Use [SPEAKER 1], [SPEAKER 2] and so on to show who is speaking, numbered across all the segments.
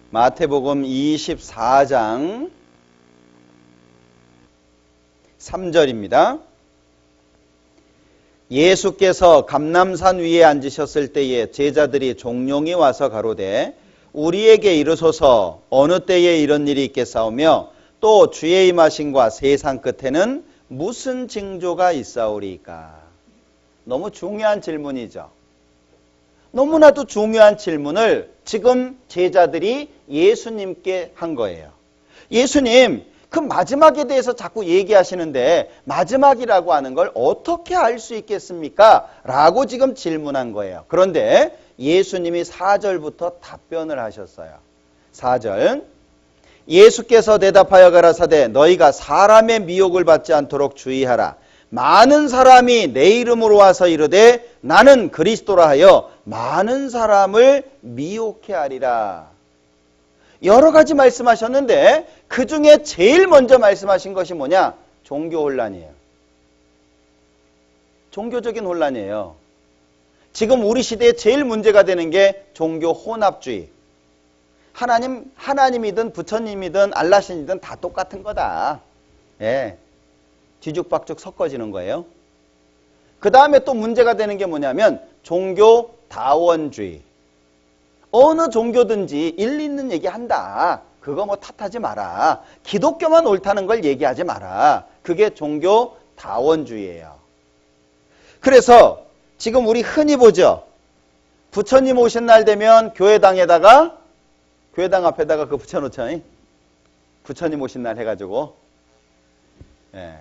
[SPEAKER 1] 마태복음 24장 3절입니다. 예수께서 감람산 위에 앉으셨을 때에 제자들이 종용이 와서 가로되 우리에게 이르소서 어느 때에 이런 일이 있겠사오며 또 주의 임하심과 세상 끝에는 무슨 징조가 있사오리까? 너무 중요한 질문이죠. 너무나도 중요한 질문을 지금 제자들이 예수님께 한 거예요. 예수님, 그 마지막에 대해서 자꾸 얘기하시는데 마지막이라고 하는 걸 어떻게 알 수 있겠습니까? 라고 지금 질문한 거예요. 그런데 예수님이 4절부터 답변을 하셨어요. 4절 예수께서 대답하여 가라사대 너희가 사람의 미혹을 받지 않도록 주의하라. 많은 사람이 내 이름으로 와서 이르되 나는 그리스도라 하여 많은 사람을 미혹해 하리라. 여러 가지 말씀하셨는데 그 중에 제일 먼저 말씀하신 것이 뭐냐? 종교 혼란이에요. 종교적인 혼란이에요. 지금 우리 시대에 제일 문제가 되는 게 종교 혼합주의. 하나님이든 부처님이든 알라신이든 다 똑같은 거다. 예. 뒤죽박죽 섞어지는 거예요. 그 다음에 또 문제가 되는 게 뭐냐면 종교 다원주의. 어느 종교든지 일리 있는 얘기 한다. 그거 뭐 탓하지 마라. 기독교만 옳다는 걸 얘기하지 마라. 그게 종교 다원주의예요. 그래서 지금 우리 흔히 보죠. 부처님 오신 날 되면 교회당 앞에다가 그거 붙여놓잖아요. 부처님 오신 날 해가지고. 예.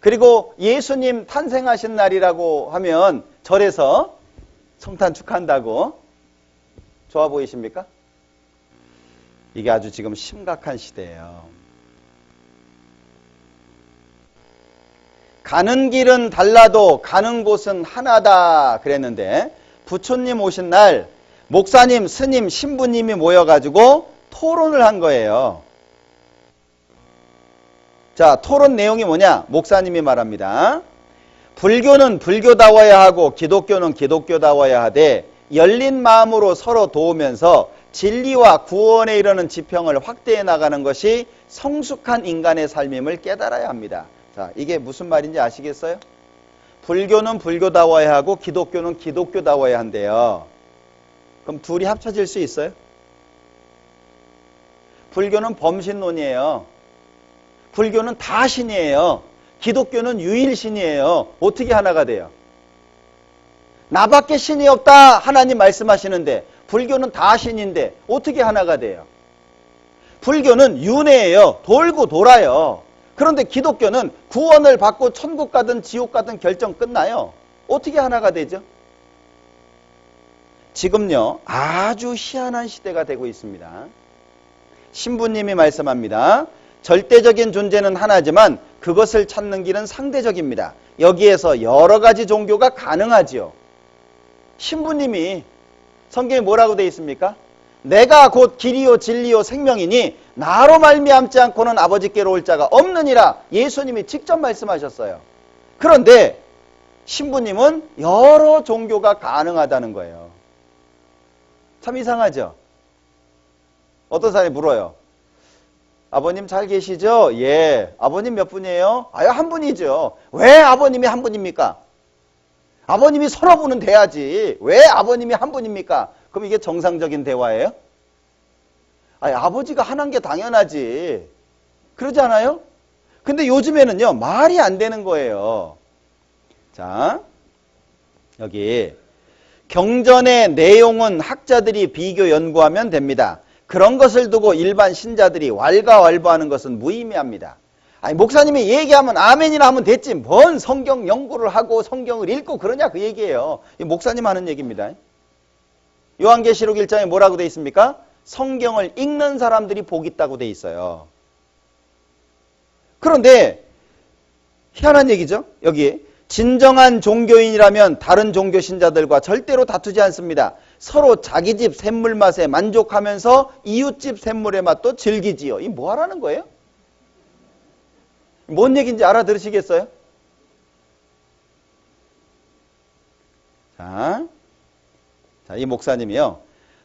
[SPEAKER 1] 그리고 예수님 탄생하신 날이라고 하면 절에서 성탄 축하한다고. 좋아 보이십니까? 이게 아주 지금 심각한 시대예요. 가는 길은 달라도 가는 곳은 하나다 그랬는데 부처님 오신 날 목사님, 스님, 신부님이 모여가지고 토론을 한 거예요. 자, 토론 내용이 뭐냐? 목사님이 말합니다. 불교는 불교다워야 하고 기독교는 기독교다워야 하되 열린 마음으로 서로 도우면서 진리와 구원에 이르는 지평을 확대해 나가는 것이 성숙한 인간의 삶임을 깨달아야 합니다. 자, 이게 무슨 말인지 아시겠어요? 불교는 불교다워야 하고 기독교는 기독교다워야 한대요. 그럼 둘이 합쳐질 수 있어요? 불교는 범신론이에요. 불교는 다 신이에요. 기독교는 유일신이에요. 어떻게 하나가 돼요? 나밖에 신이 없다 하나님 말씀하시는데 불교는 다 신인데 어떻게 하나가 돼요? 불교는 윤회예요. 돌고 돌아요. 그런데 기독교는 구원을 받고 천국 가든 지옥 가든 결정 끝나요. 어떻게 하나가 되죠? 지금요 아주 희한한 시대가 되고 있습니다. 신부님이 말씀합니다. 절대적인 존재는 하나지만 그것을 찾는 길은 상대적입니다. 여기에서 여러 가지 종교가 가능하지요. 신부님이 성경에 뭐라고 되어 있습니까? 내가 곧 길이요 진리요 생명이니 나로 말미암지 않고는 아버지께로 올 자가 없느니라. 예수님이 직접 말씀하셨어요. 그런데 신부님은 여러 종교가 가능하다는 거예요. 참 이상하죠? 어떤 사람이 물어요. 아버님 잘 계시죠? 예. 아버님 몇 분이에요? 아유, 한 분이죠. 왜 아버님이 한 분입니까? 아버님이 서너 분은 돼야지. 왜 아버님이 한 분입니까? 그럼 이게 정상적인 대화예요? 아니, 아버지가 하나인 게 당연하지. 그러지 않아요? 근데 요즘에는요, 말이 안 되는 거예요. 자, 여기 경전의 내용은 학자들이 비교 연구하면 됩니다. 그런 것을 두고 일반 신자들이 왈가왈부하는 것은 무의미합니다. 아니, 목사님이 얘기하면 아멘이나 하면 됐지. 뭔 성경 연구를 하고 성경을 읽고 그러냐 그 얘기예요. 이 목사님 하는 얘기입니다. 요한계시록 1장에 뭐라고 돼 있습니까? 성경을 읽는 사람들이 복 있다고 돼 있어요. 그런데 희한한 얘기죠. 여기 진정한 종교인이라면 다른 종교 신자들과 절대로 다투지 않습니다. 서로 자기 집 샘물 맛에 만족하면서 이웃집 샘물의 맛도 즐기지요. 이 뭐 하라는 거예요? 뭔 얘기인지 알아들으시겠어요? 자, 이 목사님이요.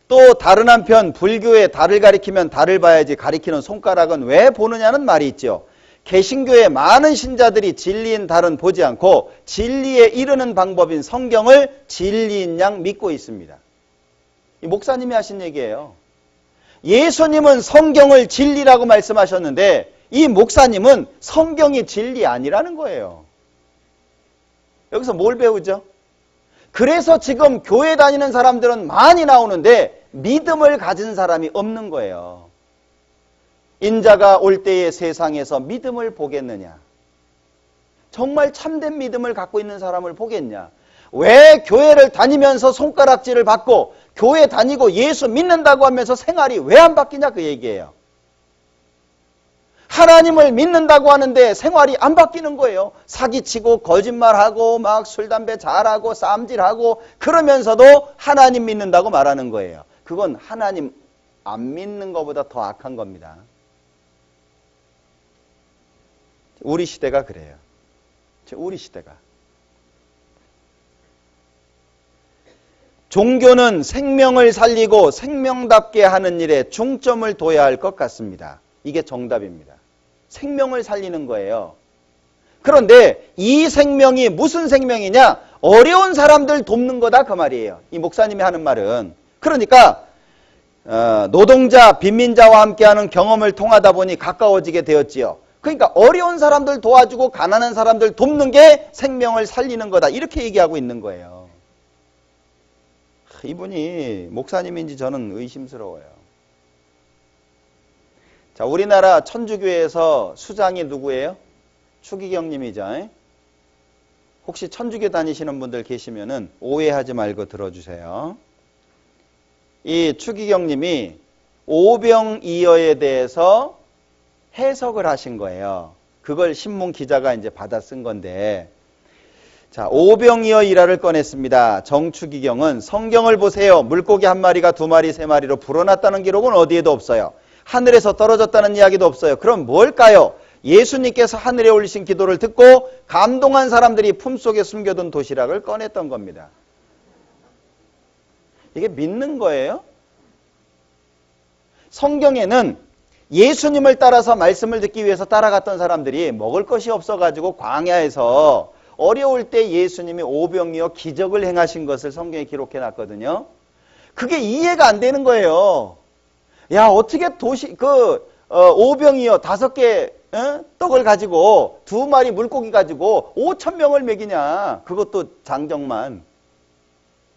[SPEAKER 1] 또 다른 한편 불교에 달을 가리키면 달을 봐야지 가리키는 손가락은 왜 보느냐는 말이 있죠. 개신교의 많은 신자들이 진리인 달은 보지 않고 진리에 이르는 방법인 성경을 진리인 양 믿고 있습니다. 이 목사님이 하신 얘기예요. 예수님은 성경을 진리라고 말씀하셨는데 이 목사님은 성경이 진리 아니라는 거예요. 여기서 뭘 배우죠? 그래서 지금 교회 다니는 사람들은 많이 나오는데 믿음을 가진 사람이 없는 거예요. 인자가 올 때의 세상에서 믿음을 보겠느냐? 정말 참된 믿음을 갖고 있는 사람을 보겠냐? 왜 교회를 다니면서 손가락질을 받고 교회 다니고 예수 믿는다고 하면서 생활이 왜 안 바뀌냐 그 얘기예요. 하나님을 믿는다고 하는데 생활이 안 바뀌는 거예요. 사기치고 거짓말하고 막 술, 담배 잘하고 쌈질하고 그러면서도 하나님 믿는다고 말하는 거예요. 그건 하나님 안 믿는 것보다 더 악한 겁니다. 우리 시대가 그래요. 우리 시대가. 종교는 생명을 살리고 생명답게 하는 일에 중점을 둬야 할 것 같습니다. 이게 정답입니다. 생명을 살리는 거예요. 그런데 이 생명이 무슨 생명이냐? 어려운 사람들 돕는 거다 그 말이에요. 이 목사님이 하는 말은. 그러니까 노동자, 빈민자와 함께하는 경험을 통하다 보니 가까워지게 되었지요. 그러니까 어려운 사람들 도와주고 가난한 사람들 돕는 게 생명을 살리는 거다. 이렇게 얘기하고 있는 거예요. 이분이 목사님인지 저는 의심스러워요. 자, 우리나라 천주교에서 수장이 누구예요? 추기경님이죠. 혹시 천주교 다니시는 분들 계시면은 오해하지 말고 들어주세요. 이 추기경님이 오병이어에 대해서 해석을 하신 거예요. 그걸 신문 기자가 이제 받아 쓴 건데, 자, 오병이어 일화를 꺼냈습니다. 정추기경은 성경을 보세요. 물고기 한 마리가 두 마리, 세 마리로 불어났다는 기록은 어디에도 없어요. 하늘에서 떨어졌다는 이야기도 없어요. 그럼 뭘까요? 예수님께서 하늘에 올리신 기도를 듣고 감동한 사람들이 품속에 숨겨둔 도시락을 꺼냈던 겁니다. 이게 믿는 거예요? 성경에는 예수님을 따라서 말씀을 듣기 위해서 따라갔던 사람들이 먹을 것이 없어가지고 광야에서 어려울 때 예수님이 오병이어 기적을 행하신 것을 성경에 기록해 놨거든요. 그게 이해가 안 되는 거예요. 야, 어떻게 오병이어 5개 떡을 가지고 2마리 물고기 가지고 5,000명을 먹이냐. 그것도 장정만.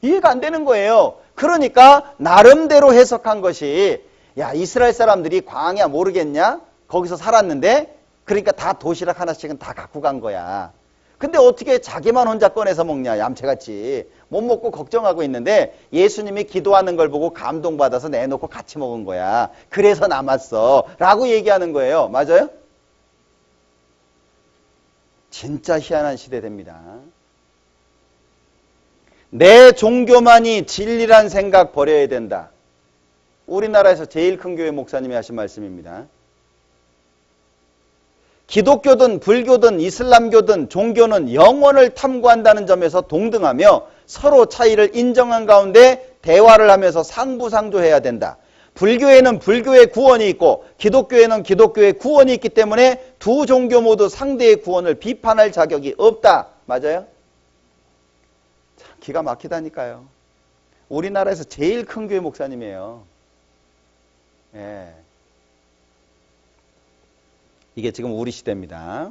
[SPEAKER 1] 이해가 안 되는 거예요. 그러니까 나름대로 해석한 것이, 야, 이스라엘 사람들이 광야 모르겠냐? 거기서 살았는데, 그러니까 다 도시락 하나씩은 다 갖고 간 거야. 근데 어떻게 자기만 혼자 꺼내서 먹냐, 얌체같이. 못 먹고 걱정하고 있는데 예수님이 기도하는 걸 보고 감동받아서 내놓고 같이 먹은 거야. 그래서 남았어. 라고 얘기하는 거예요. 맞아요? 진짜 희한한 시대 됩니다. 내 종교만이 진리란 생각 버려야 된다. 우리나라에서 제일 큰 교회 목사님이 하신 말씀입니다. 기독교든 불교든 이슬람교든 종교는 영혼을 탐구한다는 점에서 동등하며 서로 차이를 인정한 가운데 대화를 하면서 상부상조해야 된다. 불교에는 불교의 구원이 있고 기독교에는 기독교의 구원이 있기 때문에 두 종교 모두 상대의 구원을 비판할 자격이 없다. 맞아요? 참 기가 막히다니까요. 우리나라에서 제일 큰 교회 목사님이에요. 예. 이게 지금 우리 시대입니다.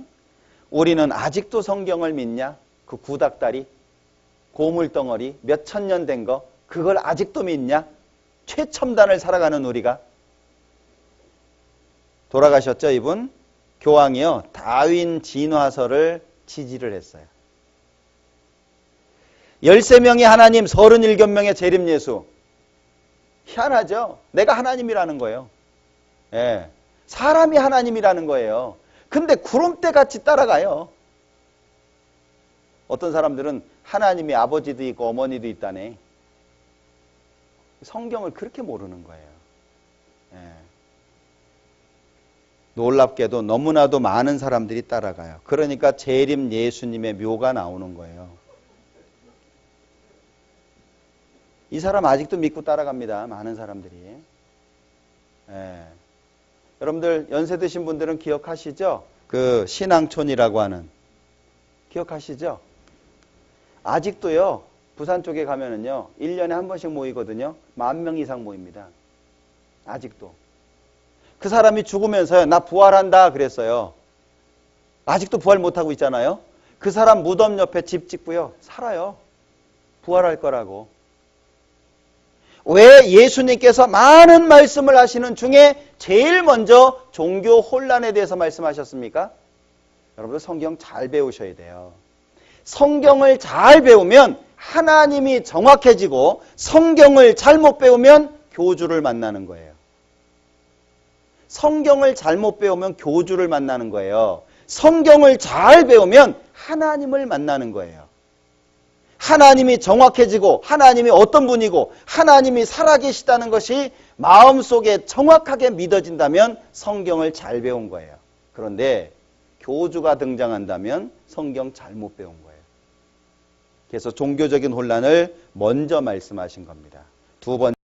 [SPEAKER 1] 우리는 아직도 성경을 믿냐? 그 구닥다리, 고물덩어리, 몇 천 년 된 거, 그걸 아직도 믿냐? 최첨단을 살아가는 우리가. 돌아가셨죠, 이분? 교황이요. 다윈 진화설을 지지를 했어요. 13명의 하나님, 37명의 재림예수. 희한하죠? 내가 하나님이라는 거예요. 예. 사람이 하나님이라는 거예요. 근데 구름대 같이 따라가요. 어떤 사람들은 하나님이 아버지도 있고 어머니도 있다네. 성경을 그렇게 모르는 거예요. 예. 놀랍게도 너무나도 많은 사람들이 따라가요. 그러니까 재림 예수님의 묘가 나오는 거예요. 이 사람 아직도 믿고 따라갑니다. 많은 사람들이. 예. 여러분들 연세 드신 분들은 기억하시죠? 그 신앙촌이라고 하는. 기억하시죠? 아직도요. 부산 쪽에 가면은요. 1년에 한 번씩 모이거든요. 10,000명 이상 모입니다. 아직도. 그 사람이 죽으면서요. 나 부활한다 그랬어요. 아직도 부활 못하고 있잖아요. 그 사람 무덤 옆에 집 짓고요. 살아요. 부활할 거라고. 왜 예수님께서 많은 말씀을 하시는 중에 제일 먼저 종교 혼란에 대해서 말씀하셨습니까? 여러분들 성경 잘 배우셔야 돼요. 성경을 잘 배우면 하나님이 정확해지고 성경을 잘못 배우면 교주를 만나는 거예요. 성경을 잘못 배우면 교주를 만나는 거예요. 성경을 잘 배우면 하나님을 만나는 거예요. 하나님이 정확해지고 하나님이 어떤 분이고 하나님이 살아계시다는 것이 마음속에 정확하게 믿어진다면 성경을 잘 배운 거예요. 그런데 교주가 등장한다면 성경 잘못 배운 거예요. 그래서 종교적인 혼란을 먼저 말씀하신 겁니다. 두 번째.